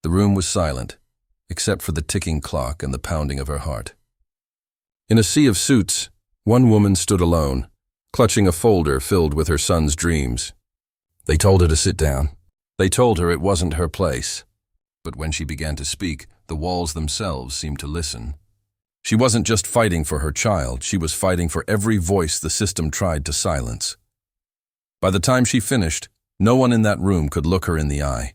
The room was silent, except for the ticking clock and the pounding of her heart. In a sea of suits, one woman stood alone, clutching a folder filled with her son's dreams. They told her to sit down. They told her it wasn't her place. But when she began to speak, the walls themselves seemed to listen. She wasn't just fighting for her child, she was fighting for every voice the system tried to silence. By the time she finished, no one in that room could look her in the eye.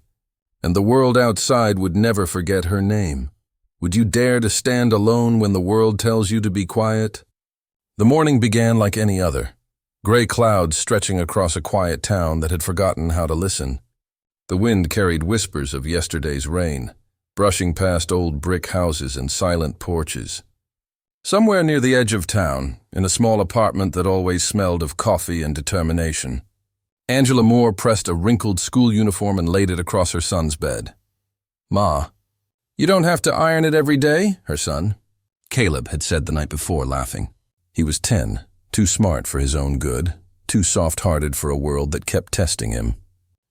And the world outside would never forget her name. Would you dare to stand alone when the world tells you to be quiet? The morning began like any other. Gray clouds stretching across a quiet town that had forgotten how to listen. The wind carried whispers of yesterday's rain, brushing past old brick houses and silent porches. Somewhere near the edge of town, in a small apartment that always smelled of coffee and determination, Angela Moore pressed a wrinkled school uniform and laid it across her son's bed. "Ma, you don't have to iron it every day," her son, Caleb, had said the night before, laughing. He was 10, too smart for his own good, too soft-hearted for a world that kept testing him.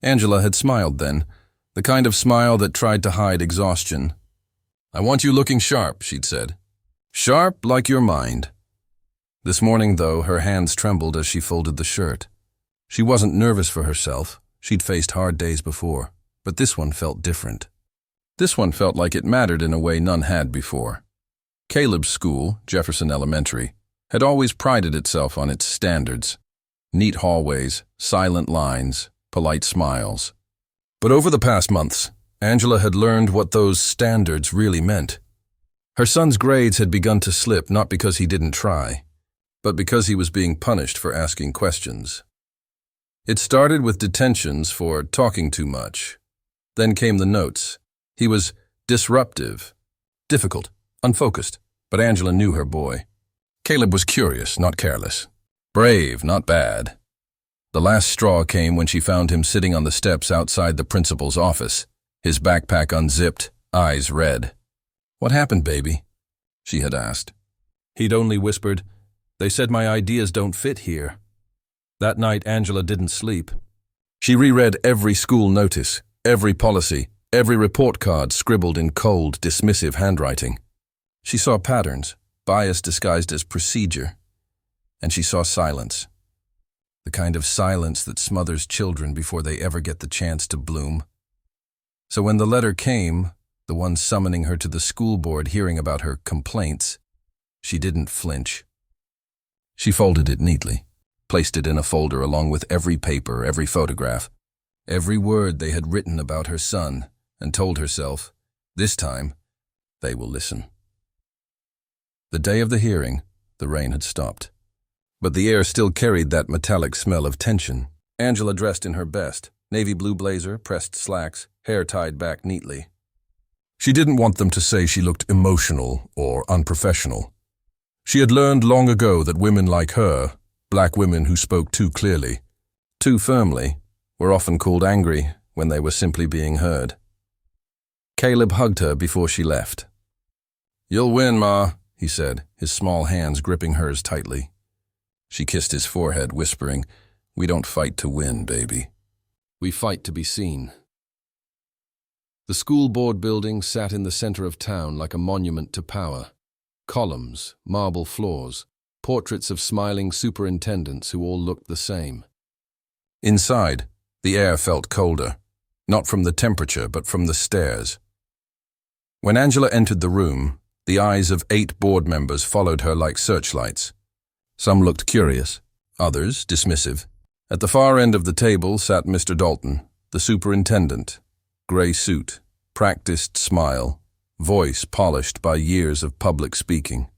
Angela had smiled then, the kind of smile that tried to hide exhaustion. "I want you looking sharp," she'd said. "Sharp like your mind." This morning, though, her hands trembled as she folded the shirt. She wasn't nervous for herself. She'd faced hard days before. But this one felt different. This one felt like it mattered in a way none had before. Caleb's school, Jefferson Elementary, had always prided itself on its standards. Neat hallways, silent lines, polite smiles. But over the past months, Angela had learned what those standards really meant. Her son's grades had begun to slip not because he didn't try, but because he was being punished for asking questions. It started with detentions for talking too much. Then came the notes. He was disruptive, difficult, unfocused, but Angela knew her boy. Caleb was curious, not careless. Brave, not bad. The last straw came when she found him sitting on the steps outside the principal's office, his backpack unzipped, eyes red. "What happened, baby?" she had asked. He'd only whispered, "They said my ideas don't fit here." That night, Angela didn't sleep. She reread every school notice, every policy, every report card scribbled in cold, dismissive handwriting. She saw patterns, bias disguised as procedure, and she saw silence. The kind of silence that smothers children before they ever get the chance to bloom. So when the letter came, the one summoning her to the school board hearing about her complaints, she didn't flinch. She folded it neatly, placed it in a folder along with every paper, every photograph, every word they had written about her son, and told herself, this time, they will listen. The day of the hearing, the rain had stopped. But the air still carried that metallic smell of tension. Angela dressed in her best, navy blue blazer, pressed slacks, hair tied back neatly. She didn't want them to say she looked emotional or unprofessional. She had learned long ago that women like her, black women who spoke too clearly, too firmly, were often called angry when they were simply being heard. Caleb hugged her before she left. "You'll win, Ma," he said, his small hands gripping hers tightly. She kissed his forehead, whispering, "We don't fight to win, baby. We fight to be seen." The school board building sat in the center of town like a monument to power. Columns, marble floors, portraits of smiling superintendents who all looked the same. Inside, the air felt colder, not from the temperature but from the stairs. When Angela entered the room, the eyes of 8 board members followed her like searchlights. Some looked curious, others dismissive. At the far end of the table sat Mr. Dalton, the superintendent, gray suit, practiced smile, voice polished by years of public speaking.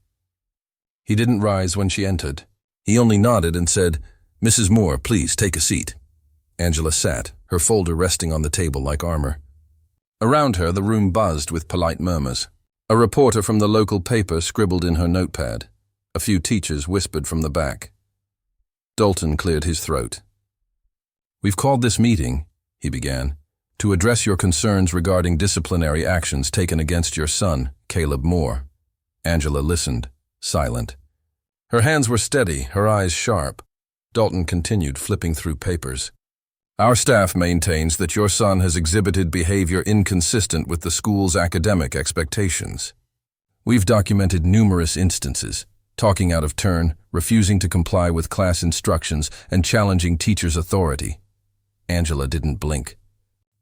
He didn't rise when she entered. He only nodded and said, "Mrs. Moore, please take a seat." Angela sat, her folder resting on the table like armor. Around her, the room buzzed with polite murmurs. A reporter from the local paper scribbled in her notepad. A few teachers whispered from the back. Dalton cleared his throat. "We've called this meeting," he began, "to address your concerns regarding disciplinary actions taken against your son, Caleb Moore." Angela listened, silent. Her hands were steady, her eyes sharp. Dalton continued, flipping through papers. Our staff maintains that your son has exhibited behavior inconsistent with the school's academic expectations. We've documented numerous instances, talking out of turn, refusing to comply with class instructions, and challenging teachers' authority. Angela didn't blink.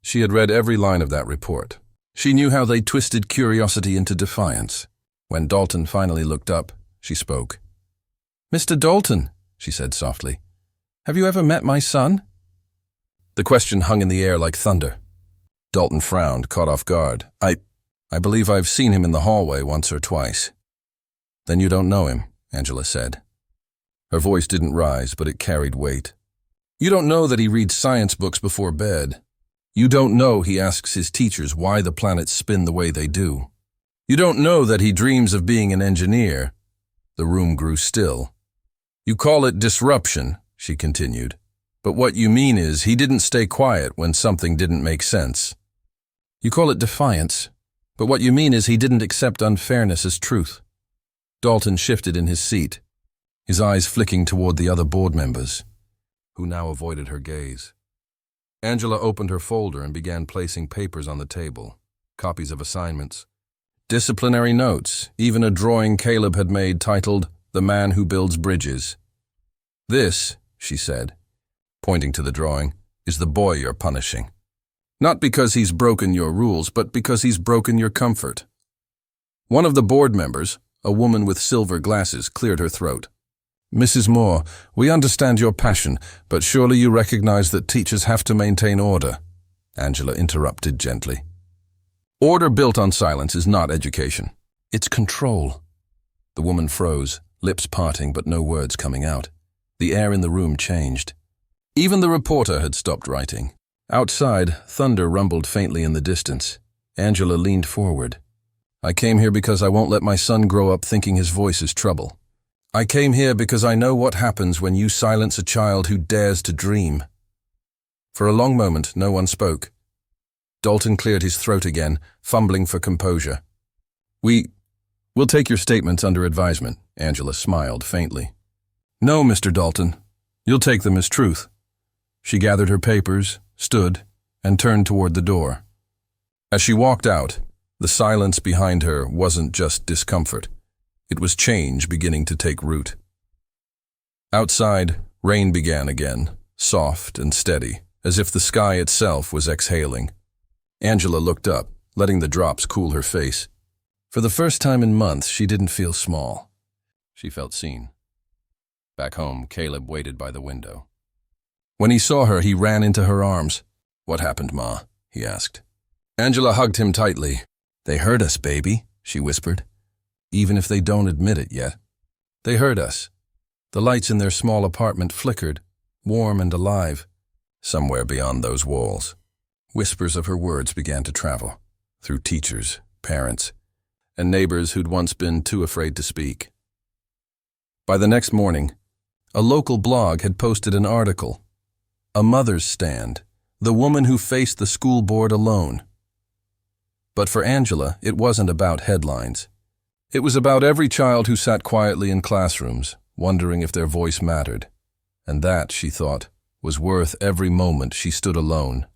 She had read every line of that report. She knew how they twisted curiosity into defiance. When Dalton finally looked up, she spoke. "Mr. Dalton," she said softly, "have you ever met my son?" The question hung in the air like thunder. Dalton frowned, caught off guard. I believe I've seen him in the hallway once or twice." "Then you don't know him," Angela said. Her voice didn't rise, but it carried weight. "You don't know that he reads science books before bed. You don't know he asks his teachers why the planets spin the way they do. You don't know that he dreams of being an engineer." The room grew still. "You call it disruption," she continued. "But what you mean is he didn't stay quiet when something didn't make sense. You call it defiance, but what you mean is he didn't accept unfairness as truth." Dalton shifted in his seat, his eyes flicking toward the other board members, who now avoided her gaze. Angela opened her folder and began placing papers on the table, copies of assignments, disciplinary notes, even a drawing Caleb had made titled "The Man Who Builds Bridges." "This," she said, pointing to the drawing, "is the boy you're punishing. Not because he's broken your rules, but because he's broken your comfort." One of the board members, a woman with silver glasses, cleared her throat. "Mrs. Moore, we understand your passion, but surely you recognize that teachers have to maintain order," Angela interrupted gently. "Order built on silence is not education. It's control." The woman froze, lips parting but no words coming out. The air in the room changed. Even the reporter had stopped writing. Outside, thunder rumbled faintly in the distance. Angela leaned forward. "I came here because I won't let my son grow up thinking his voice is trouble. I came here because I know what happens when you silence a child who dares to dream." For a long moment, no one spoke. Dalton cleared his throat again, fumbling for composure. We'll take your statements under advisement," Angela smiled faintly. "No, Mr. Dalton. You'll take them as truth." She gathered her papers, stood, and turned toward the door. As she walked out, the silence behind her wasn't just discomfort. It was change beginning to take root. Outside, rain began again, soft and steady, as if the sky itself was exhaling. Angela looked up, letting the drops cool her face. For the first time in months, she didn't feel small. She felt seen. Back home, Caleb waited by the window. When he saw her, he ran into her arms. "What happened, Ma?" he asked. Angela hugged him tightly. "They heard us, baby," she whispered. "Even if they don't admit it yet. They heard us." The lights in their small apartment flickered, warm and alive, somewhere beyond those walls. Whispers of her words began to travel, through teachers, parents, and neighbors who'd once been too afraid to speak. By the next morning, a local blog had posted an article. A mother's stand, the woman who faced the school board alone. But for Angela, it wasn't about headlines. It was about every child who sat quietly in classrooms, wondering if their voice mattered. And that, she thought, was worth every moment she stood alone.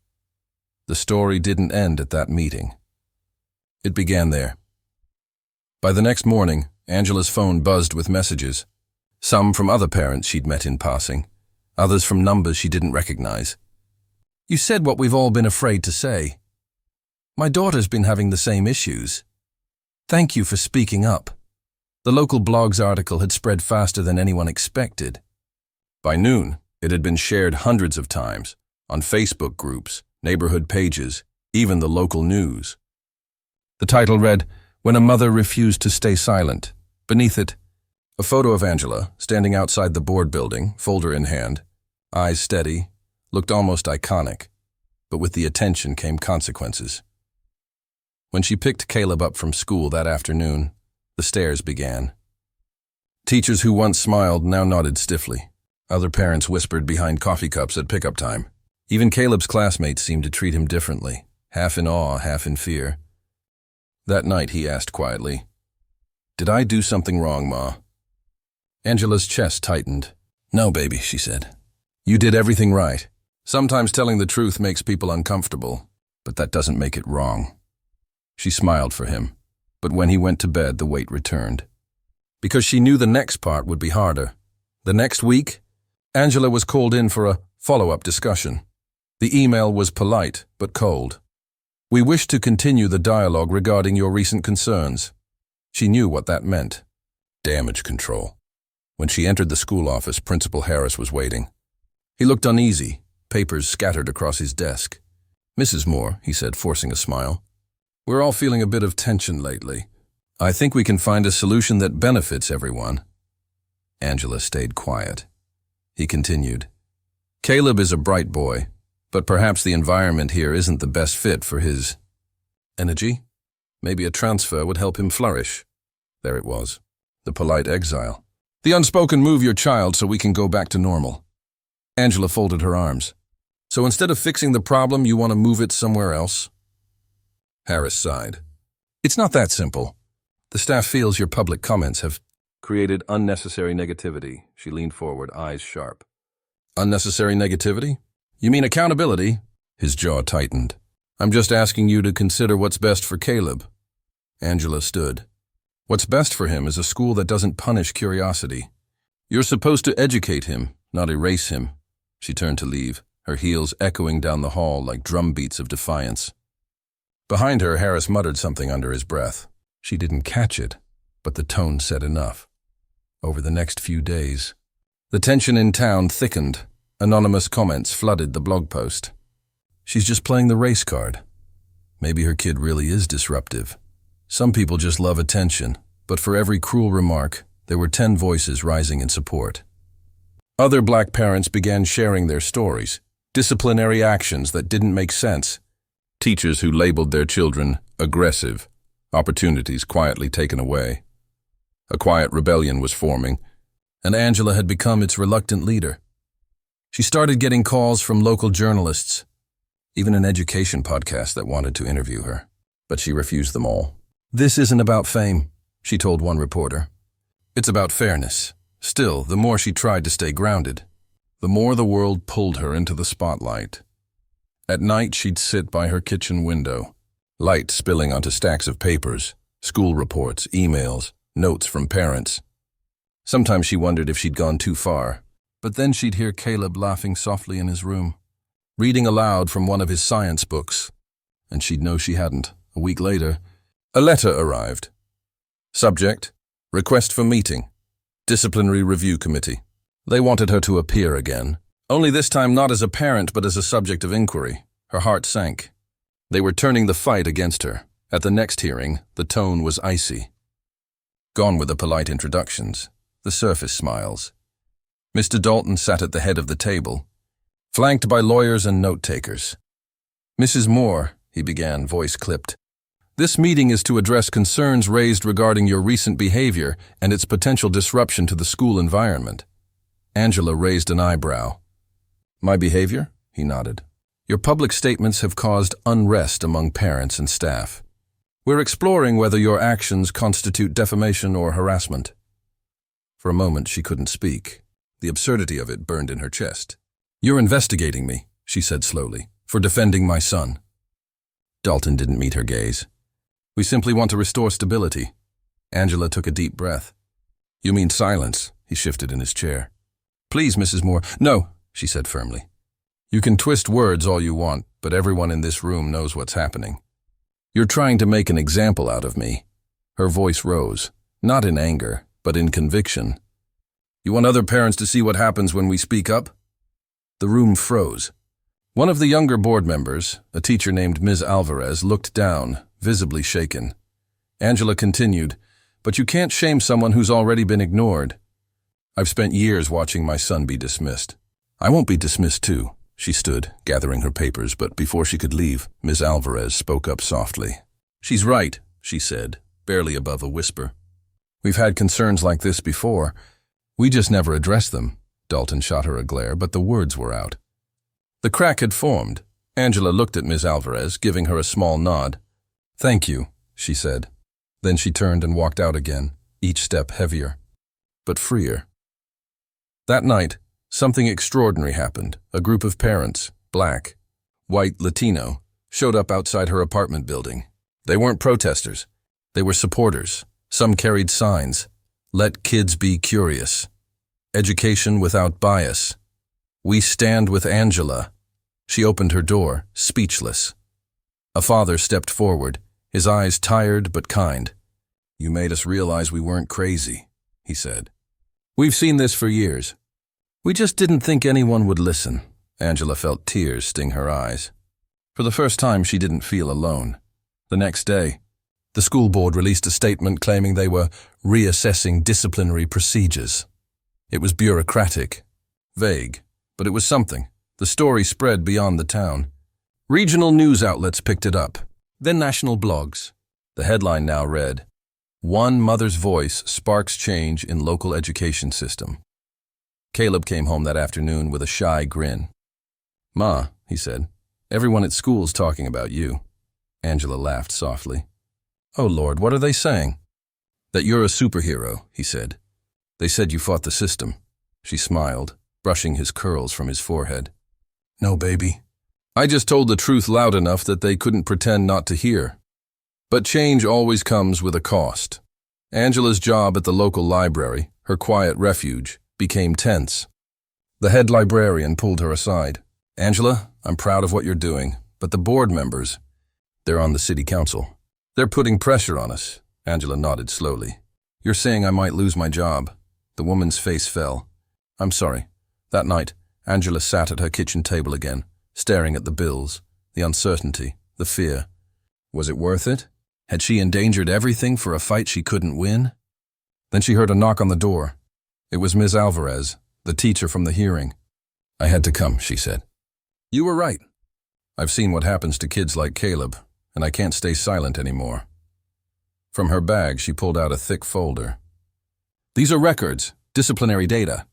The story didn't end at that meeting. It began there. By the next morning, Angela's phone buzzed with messages, some from other parents she'd met in passing, others from numbers she didn't recognize. "You said what we've all been afraid to say. My daughter's been having the same issues. Thank you for speaking up." The local blog's article had spread faster than anyone expected. By noon, it had been shared hundreds of times, on Facebook groups, neighborhood pages, even the local news. The title read, "When a Mother Refused to Stay Silent." Beneath it, a photo of Angela, standing outside the board building, folder in hand, eyes steady, looked almost iconic, but with the attention came consequences. When she picked Caleb up from school that afternoon, the stares began. Teachers who once smiled now nodded stiffly. Other parents whispered behind coffee cups at pickup time. Even Caleb's classmates seemed to treat him differently, half in awe, half in fear. That night he asked quietly, "Did I do something wrong, Ma?" Angela's chest tightened. "No, baby," she said. "You did everything right. Sometimes telling the truth makes people uncomfortable, but that doesn't make it wrong. She smiled for him, but when he went to bed, the weight returned. Because she knew the next part would be harder. The next week, Angela was called in for a follow-up discussion. The email was polite, but cold. "We wish to continue the dialogue regarding your recent concerns." She knew what that meant. Damage control. When she entered the school office, Principal Harris was waiting. He looked uneasy, papers scattered across his desk. "Mrs. Moore," he said, forcing a smile, "we're all feeling a bit of tension lately. I think we can find a solution that benefits everyone." Angela stayed quiet. He continued, "Caleb is a bright boy, but perhaps the environment here isn't the best fit for his energy. Maybe a transfer would help him flourish." There it was, the polite exile. "The unspoken move your child so we can go back to normal." Angela folded her arms. "So instead of fixing the problem, you want to move it somewhere else?" Harris sighed. "It's not that simple. The staff feels your public comments have created unnecessary negativity." She leaned forward, eyes sharp. "Unnecessary negativity? You mean accountability?" His jaw tightened. "I'm just asking you to consider what's best for Caleb." Angela stood. "What's best for him is a school that doesn't punish curiosity. You're supposed to educate him, not erase him." She turned to leave, her heels echoing down the hall like drumbeats of defiance. Behind her, Harris muttered something under his breath. She didn't catch it, but the tone said enough. Over the next few days, the tension in town thickened. Anonymous comments flooded the blog post. "She's just playing the race card. Maybe her kid really is disruptive. Some people just love attention, but for every cruel remark, there were 10 voices rising in support." Other black parents began sharing their stories, disciplinary actions that didn't make sense, teachers who labeled their children aggressive, opportunities quietly taken away. A quiet rebellion was forming, and Angela had become its reluctant leader. She started getting calls from local journalists, even an education podcast that wanted to interview her, but she refused them all. "This isn't about fame," she told one reporter. "It's about fairness." Still, the more she tried to stay grounded, the more the world pulled her into the spotlight. At night, she'd sit by her kitchen window, light spilling onto stacks of papers, school reports, emails, notes from parents. Sometimes she wondered if she'd gone too far, but then she'd hear Caleb laughing softly in his room, reading aloud from one of his science books, and she'd know she hadn't. A week later, a letter arrived. Subject: request for meeting. Disciplinary Review Committee. They wanted her to appear again, only this time not as a parent but as a subject of inquiry. Her heart sank. They were turning the fight against her. At the next hearing, the tone was icy. Gone were the polite introductions, the surface smiles. Mr. Dalton sat at the head of the table, flanked by lawyers and note-takers. "Mrs. Moore," he began, voice clipped, "this meeting is to address concerns raised regarding your recent behavior and its potential disruption to the school environment." Angela raised an eyebrow. "My behavior?" He nodded. "Your public statements have caused unrest among parents and staff. We're exploring whether your actions constitute defamation or harassment." For a moment, she couldn't speak. The absurdity of it burned in her chest. "You're investigating me," she said slowly, "for defending my son." Dalton didn't meet her gaze. "We simply want to restore stability." Angela took a deep breath. "You mean silence?" He shifted in his chair. "Please, Mrs. Moore." "No," she said firmly. "You can twist words all you want, but everyone in this room knows what's happening. You're trying to make an example out of me." Her voice rose, not in anger, but in conviction. "You want other parents to see what happens when we speak up?" The room froze. One of the younger board members, a teacher named Ms. Alvarez, looked down, visibly shaken. Angela continued, "But you can't shame someone who's already been ignored. I've spent years watching my son be dismissed. I won't be dismissed too." She stood, gathering her papers, but before she could leave, Ms. Alvarez spoke up softly. "She's right," she said, barely above a whisper. "We've had concerns like this before. We just never addressed them." Dalton shot her a glare, but the words were out. The crack had formed. Angela looked at Ms. Alvarez, giving her a small nod. "Thank you," she said. Then she turned and walked out again, each step heavier, but freer. That night, Something extraordinary happened. A group of parents, black, white, Latino, showed up outside her apartment building. They weren't protesters. They were supporters. Some carried signs. Let kids be curious. Education without bias. We stand with Angela. She opened her door, speechless. A father stepped forward, his eyes tired but kind. You made us realize we weren't crazy, he said. We've seen this for years. We just didn't think anyone would listen. Angela felt tears sting her eyes. For the first time, she didn't feel alone. The next day, the school board released a statement claiming they were reassessing disciplinary procedures. It was bureaucratic, vague, but it was something. The story spread beyond the town. Regional news outlets picked it up, then national blogs. The headline now read, "One mother's voice sparks change in local education system." Caleb came home that afternoon with a shy grin. "Ma," he said, "everyone at school's talking about you." Angela laughed softly. "Oh Lord, what are they saying?" "That you're a superhero," he said. "They said you fought the system." She smiled, brushing his curls from his forehead. "No, baby. I just told the truth loud enough that they couldn't pretend not to hear. But change always comes with a cost." Angela's job at the local library, her quiet refuge, became tense. The head librarian pulled her aside. "Angela, I'm proud of what you're doing, but the board members, they're on the city council. They're putting pressure on us." Angela nodded slowly. "You're saying I might lose my job." The woman's face fell. "I'm sorry." That night, Angela sat at her kitchen table again, staring at the bills, the uncertainty, the fear. Was it worth it? Had she endangered everything for a fight she couldn't win? Then she heard a knock on the door. It was Ms. Alvarez, the teacher from the hearing. "I had to come," she said. "You were right. I've seen what happens to kids like Caleb, and I can't stay silent anymore." From her bag, she pulled out a thick folder. "These are records, disciplinary data.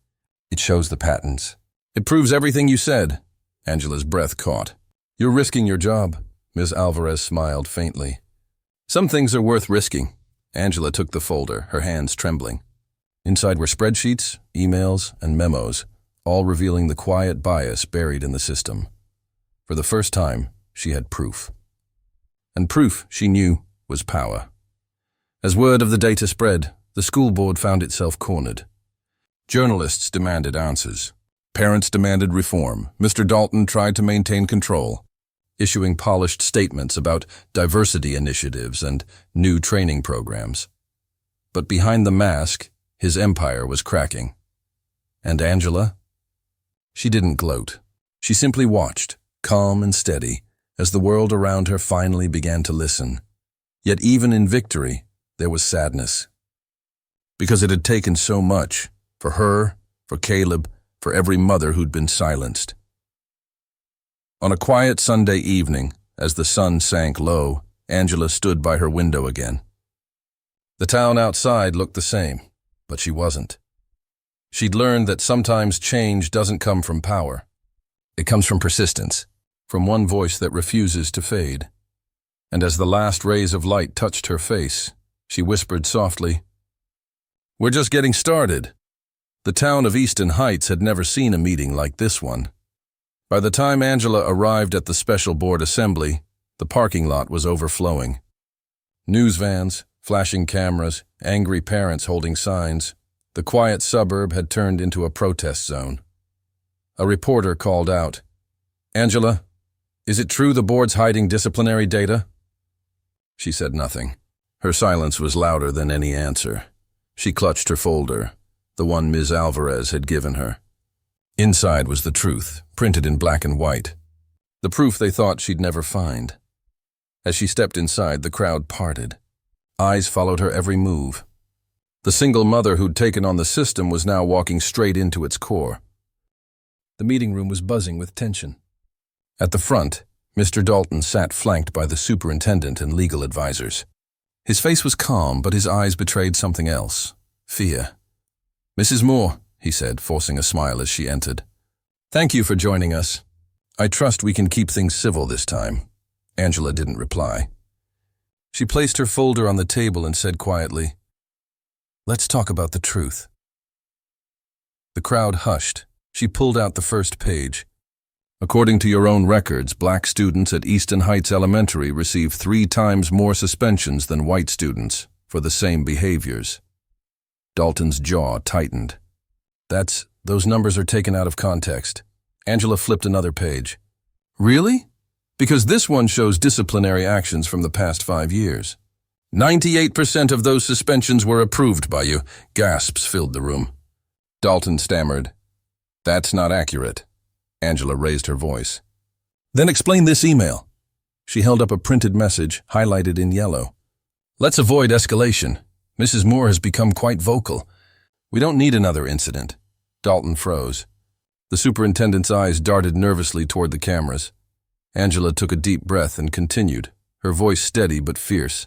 It shows the patterns. It proves everything you said." Angela's breath caught. "You're risking your job." Ms. Alvarez smiled faintly. "Some things are worth risking." Angela took the folder, her hands trembling. Inside were spreadsheets, emails, and memos, all revealing the quiet bias buried in the system. For the first time, she had proof. And proof, she knew, was power. As word of the data spread, the school board found itself cornered. Journalists demanded answers. Parents demanded reform. Mr. Dalton tried to maintain control, issuing polished statements about diversity initiatives and new training programs. But behind the mask, his empire was cracking. And Angela? She didn't gloat. She simply watched, calm and steady, as the world around her finally began to listen. Yet even in victory, there was sadness. Because it had taken so much, for her, for Caleb, for every mother who'd been silenced. On a quiet Sunday evening, as the sun sank low, Angela stood by her window again. The town outside looked the same, but she wasn't. She'd learned that sometimes change doesn't come from power. It comes from persistence, from one voice that refuses to fade. And as the last rays of light touched her face, she whispered softly, "We're just getting started." The town of Easton Heights had never seen a meeting like this one. By the time Angela arrived at the special board assembly, the parking lot was overflowing. News vans, flashing cameras, angry parents holding signs. The quiet suburb had turned into a protest zone. A reporter called out, "Angela, is it true the board's hiding disciplinary data?" She said nothing. Her silence was louder than any answer. She clutched her folder, the one Ms. Alvarez had given her. Inside was the truth, printed in black and white. The proof they thought she'd never find. As she stepped inside, the crowd parted. Eyes followed her every move. The single mother who'd taken on the system was now walking straight into its core. The meeting room was buzzing with tension. At the front, Mr. Dalton sat flanked by the superintendent and legal advisors. His face was calm, but his eyes betrayed something else, fear. "Mrs. Moore," he said, forcing a smile as she entered. "Thank you for joining us. I trust we can keep things civil this time." Angela didn't reply. She placed her folder on the table and said quietly, "Let's talk about the truth." The crowd hushed, She pulled out the first page. According to your own records, black students at Easton Heights Elementary receive 3 times more suspensions than white students for the same behaviors. Dalton's jaw tightened. Those numbers are taken out of context. Angela flipped another page. Really? Because this one shows disciplinary actions from the past 5 years. 98% of those suspensions were approved by you. Gasps filled the room. Dalton stammered. That's not accurate. Angela raised her voice. Then explain this email. She held up a printed message, highlighted in yellow. Let's avoid escalation. Mrs. Moore has become quite vocal. We don't need another incident. Dalton froze. The superintendent's eyes darted nervously toward the cameras. Angela took a deep breath and continued, her voice steady but fierce.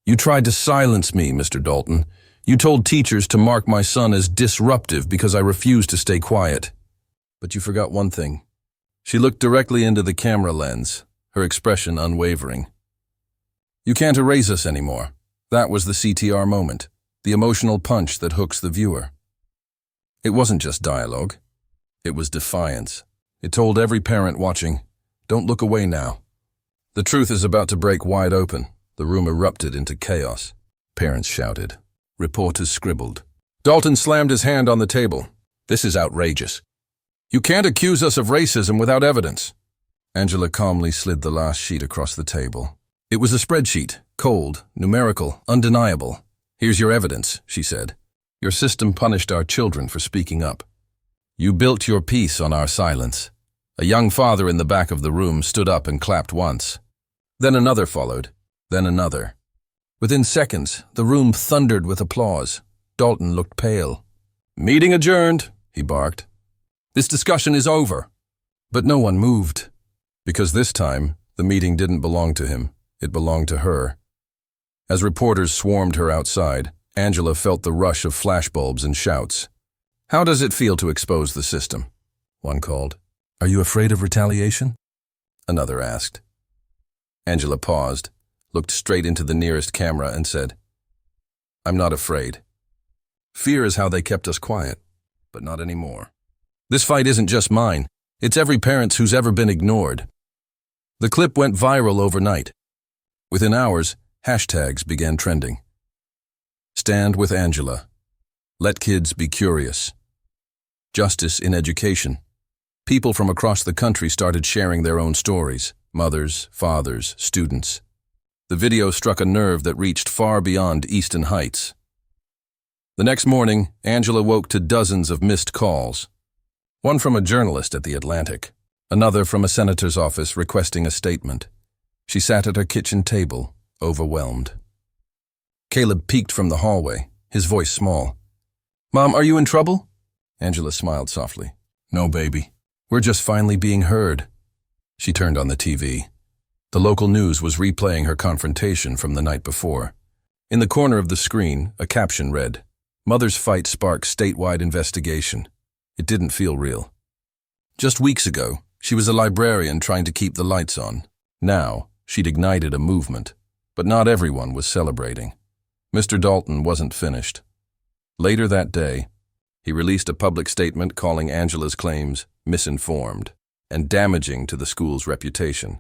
You tried to silence me, Mr. Dalton. You told teachers to mark my son as disruptive because I refused to stay quiet. But you forgot one thing. She looked directly into the camera lens, her expression unwavering. You can't erase us anymore. That was the CTR moment, the emotional punch that hooks the viewer. It wasn't just dialogue. It was defiance. It told every parent watching, don't look away now. The truth is about to break wide open. The room erupted into chaos. Parents shouted. Reporters scribbled. Dalton slammed his hand on the table. This is outrageous. You can't accuse us of racism without evidence. Angela calmly slid the last sheet across the table. It was a spreadsheet, cold, numerical, undeniable. Here's your evidence, she said. Your system punished our children for speaking up. You built your peace on our silence. A young father in the back of the room stood up and clapped once. Then another followed, then another. Within seconds, the room thundered with applause. Dalton looked pale. Meeting adjourned, he barked. This discussion is over. But no one moved. Because this time, the meeting didn't belong to him. It belonged to her. As reporters swarmed her outside, Angela felt the rush of flashbulbs and shouts. How does it feel to expose the system? One called. Are you afraid of retaliation? Another asked. Angela paused, looked straight into the nearest camera and said, I'm not afraid. Fear is how they kept us quiet, but not anymore. This fight isn't just mine. It's every parent's who's ever been ignored. The clip went viral overnight. Within hours, hashtags began trending. Stand with Angela. Let kids be curious. Justice in education. People from across the country started sharing their own stories. Mothers, fathers, students. The video struck a nerve that reached far beyond Easton Heights. The next morning, Angela woke to dozens of missed calls. One from a journalist at The Atlantic, another from a senator's office requesting a statement. She sat at her kitchen table, overwhelmed. Caleb peeked from the hallway, his voice small. Mom, are you in trouble? Angela smiled softly. No, baby. We're just finally being heard. She turned on the TV. The local news was replaying her confrontation from the night before. In the corner of the screen, a caption read, Mother's fight sparks statewide investigation. It didn't feel real. Just weeks ago, she was a librarian trying to keep the lights on. Now, she'd ignited a movement. But not everyone was celebrating. Mr. Dalton wasn't finished. Later that day, he released a public statement calling Angela's claims misinformed and damaging to the school's reputation.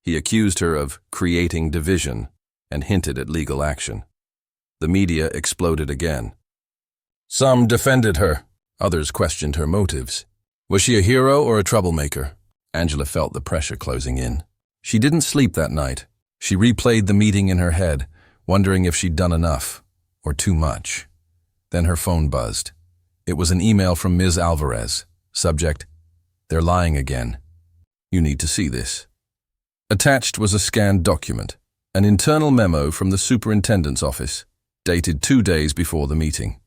He accused her of creating division and hinted at legal action. The media exploded again. Some defended her. Others questioned her motives. Was she a hero or a troublemaker? Angela felt the pressure closing in. She didn't sleep that night. She replayed the meeting in her head, wondering if she'd done enough or too much. Then her phone buzzed. It was an email from Ms. Alvarez. Subject, They're lying again. You need to see this. Attached was a scanned document, an internal memo from the superintendent's office, dated 2 days before the meeting.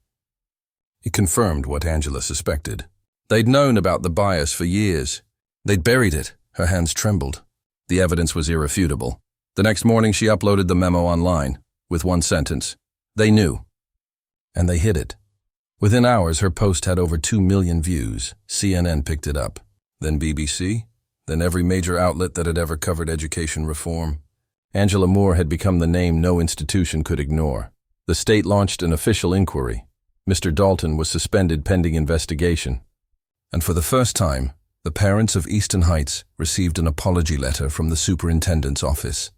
It confirmed what Angela suspected. They'd known about the bias for years. They'd buried it. Her hands trembled. The evidence was irrefutable. The next morning she uploaded the memo online, with one sentence. They knew. And they hid it. Within hours, her post had over 2 million views. CNN picked it up. Then BBC. Then every major outlet that had ever covered education reform. Angela Moore had become the name no institution could ignore. The state launched an official inquiry. Mr. Dalton was suspended pending investigation. And for the first time, the parents of Eastern Heights received an apology letter from the superintendent's office.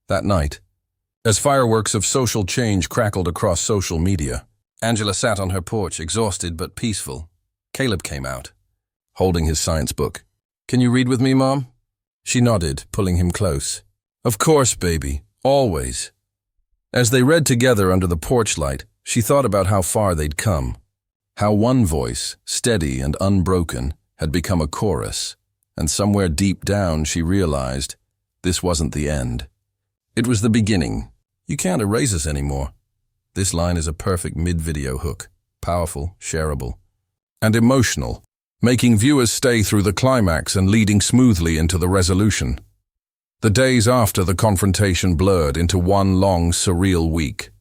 That night, as fireworks of social change crackled across social media, Angela sat on her porch, exhausted but peaceful. Caleb came out, holding his science book. "Can you read with me, Mom?" She nodded, pulling him close. "Of course, baby, always." As they read together under the porch light, she thought about how far they'd come, how one voice, steady and unbroken, had become a chorus, and somewhere deep down she realized this wasn't the end. It was the beginning. "You can't erase us anymore." This line is a perfect mid-video hook, powerful, shareable, and emotional, making viewers stay through the climax and leading smoothly into the resolution. The days after the confrontation blurred into one long, surreal week.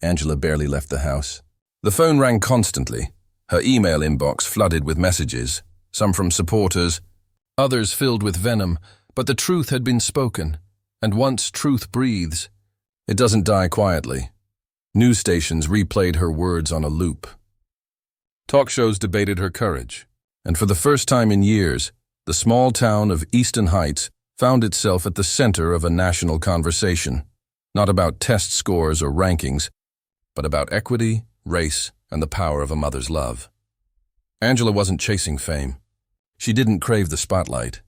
Angela barely left the house. The phone rang constantly, her email inbox flooded with messages, some from supporters, others filled with venom, but the truth had been spoken, and once truth breathes, it doesn't die quietly. News stations replayed her words on a loop. Talk shows debated her courage, and for the first time in years, the small town of Eastern Heights found itself at the center of a national conversation, not about test scores or rankings, but about equity, race, and the power of a mother's love. Angela wasn't chasing fame. She didn't crave the spotlight.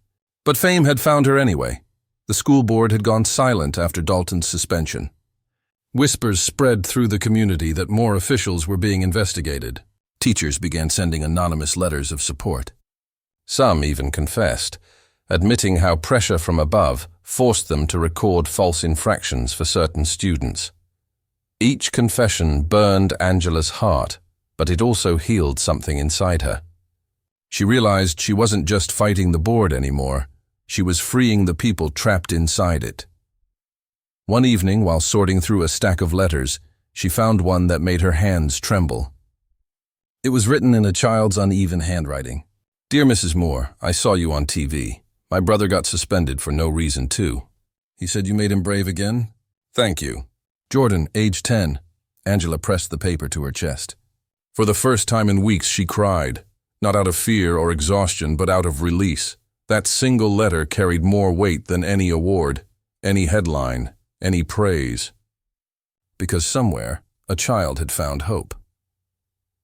But fame had found her anyway. The school board had gone silent after Dalton's suspension. Whispers spread through the community that more officials were being investigated. Teachers began sending anonymous letters of support. Some even confessed, admitting how pressure from above forced them to record false infractions for certain students. Each confession burned Angela's heart, but it also healed something inside her. She realized she wasn't just fighting the board anymore, she was freeing the people trapped inside it. One evening, while sorting through a stack of letters, she found one that made her hands tremble. It was written in a child's uneven handwriting. "Dear Mrs. Moore, I saw you on TV. My brother got suspended for no reason too. He said you made him brave again? Thank you. Jordan, age 10. Angela pressed the paper to her chest. For the first time in weeks she cried, not out of fear or exhaustion, but out of release. That single letter carried more weight than any award, any headline, any praise. Because somewhere, a child had found hope.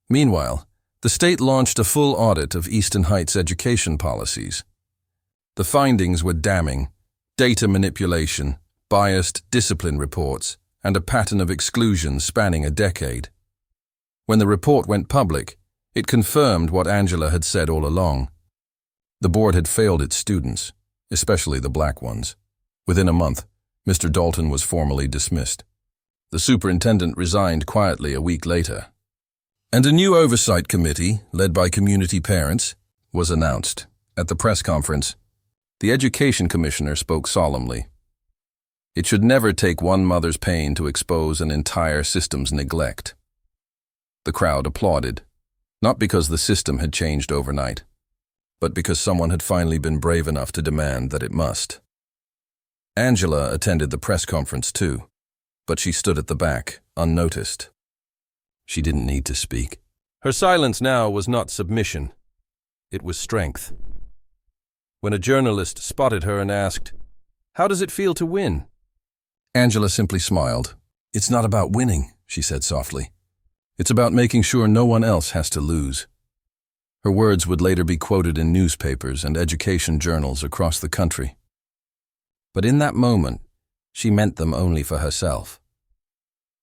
Meanwhile, the state launched a full audit of Eastern Heights' education policies. The findings were damning: data manipulation, biased discipline reports, and a pattern of exclusion spanning a decade. When the report went public, it confirmed what Angela had said all along. The board had failed its students, especially the black ones. Within a month, Mr. Dalton was formally dismissed. The superintendent resigned quietly a week later. And a new oversight committee, led by community parents, was announced. At the press conference, the education commissioner spoke solemnly. It should never take one mother's pain to expose an entire system's neglect. The crowd applauded, not because the system had changed overnight, but because someone had finally been brave enough to demand that it must. Angela attended the press conference too, but she stood at the back, unnoticed. She didn't need to speak. Her silence now was not submission. It was strength. When a journalist spotted her and asked, "How does it feel to win?" Angela simply smiled. "It's not about winning," she said softly. "It's about making sure no one else has to lose." Her words would later be quoted in newspapers and education journals across the country. But in that moment, she meant them only for herself.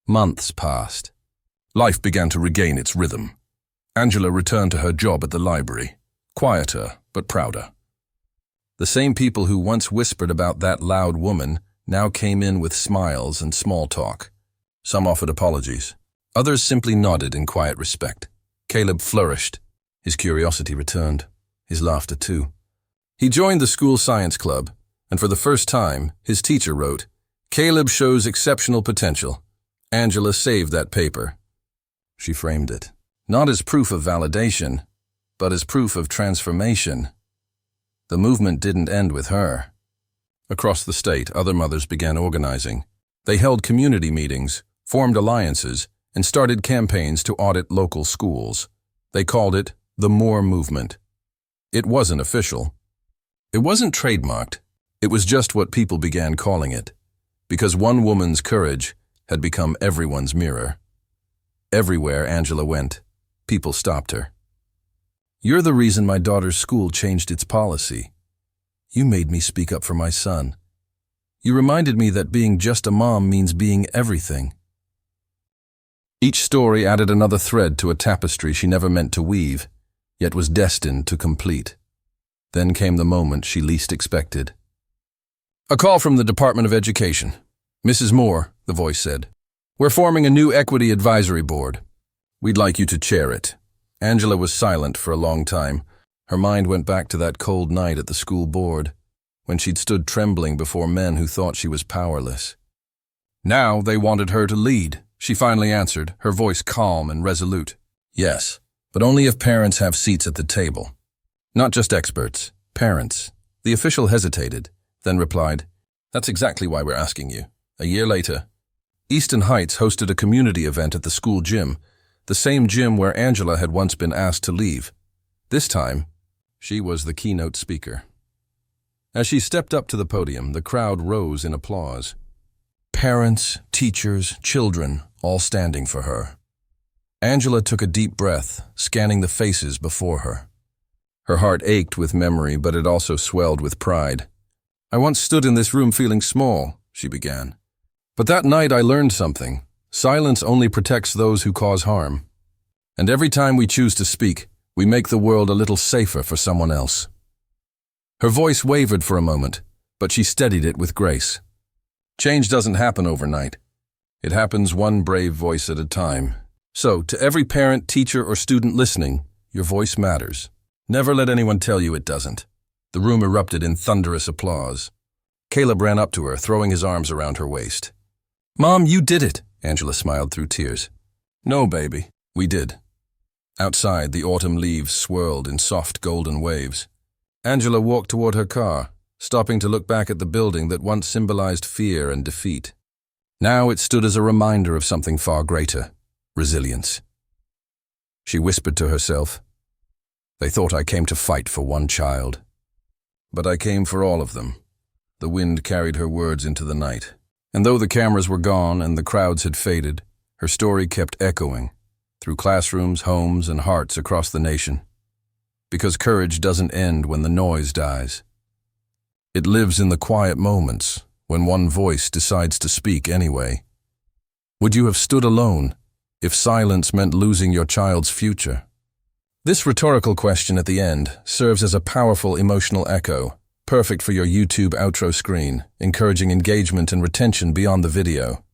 Months passed. Life began to regain its rhythm. Angela returned to her job at the library, quieter but prouder. The same people who once whispered about that loud woman now came in with smiles and small talk. Some offered apologies. Others simply nodded in quiet respect. Caleb flourished. His curiosity returned. His laughter too. He joined the school science club, and for the first time, his teacher wrote, "Caleb shows exceptional potential." Angela saved that paper. She framed it, not as proof of validation, but as proof of transformation. The movement didn't end with her. Across the state, other mothers began organizing. They held community meetings, formed alliances, and started campaigns to audit local schools. They called it the More movement. It wasn't official. It wasn't trademarked. It was just what people began calling it, because one woman's courage had become everyone's mirror. Everywhere Angela went, people stopped her. "You're the reason my daughter's school changed its policy. You made me speak up for my son. You reminded me that being just a mom means being everything." Each story added another thread to a tapestry she never meant to weave, yet was destined to complete. Then came the moment she least expected. "A call from the Department of Education. Mrs. Moore," the voice said. "We're forming a new equity advisory board. We'd like you to chair it." Angela was silent for a long time. Her mind went back to that cold night at the school board, when she'd stood trembling before men who thought she was powerless. Now they wanted her to lead. She finally answered, her voice calm and resolute. "Yes, but only if parents have seats at the table. Not just experts, parents." The official hesitated, then replied, "That's exactly why we're asking you." A year later, Easton Heights hosted a community event at the school gym, the same gym where Angela had once been asked to leave. This time, she was the keynote speaker. As she stepped up to the podium, the crowd rose in applause. Parents, teachers, children, all standing for her. Angela took a deep breath, scanning the faces before her. Her heart ached with memory, but it also swelled with pride. "I once stood in this room feeling small," she began. "But that night I learned something. Silence only protects those who cause harm. And every time we choose to speak, we make the world a little safer for someone else." Her voice wavered for a moment, but she steadied it with grace. Change doesn't happen overnight. It happens one brave voice at a time. So, to every parent, teacher, or student listening, your voice matters. Never let anyone tell you it doesn't. The room erupted in thunderous applause. Caleb ran up to her, throwing his arms around her waist. "Mom, you did it," Angela smiled through tears. "No, baby, we did." Outside, the autumn leaves swirled in soft golden waves. Angela walked toward her car, stopping to look back at the building that once symbolized fear and defeat. Now it stood as a reminder of something far greater: resilience. She whispered to herself, "They thought I came to fight for one child. But I came for all of them." The wind carried her words into the night. And though the cameras were gone and the crowds had faded, her story kept echoing through classrooms, homes, and hearts across the nation. Because courage doesn't end when the noise dies. It lives in the quiet moments, when one voice decides to speak anyway. Would you have stood alone if silence meant losing your child's future? This rhetorical question at the end serves as a powerful emotional echo, perfect for your YouTube outro screen, encouraging engagement and retention beyond the video.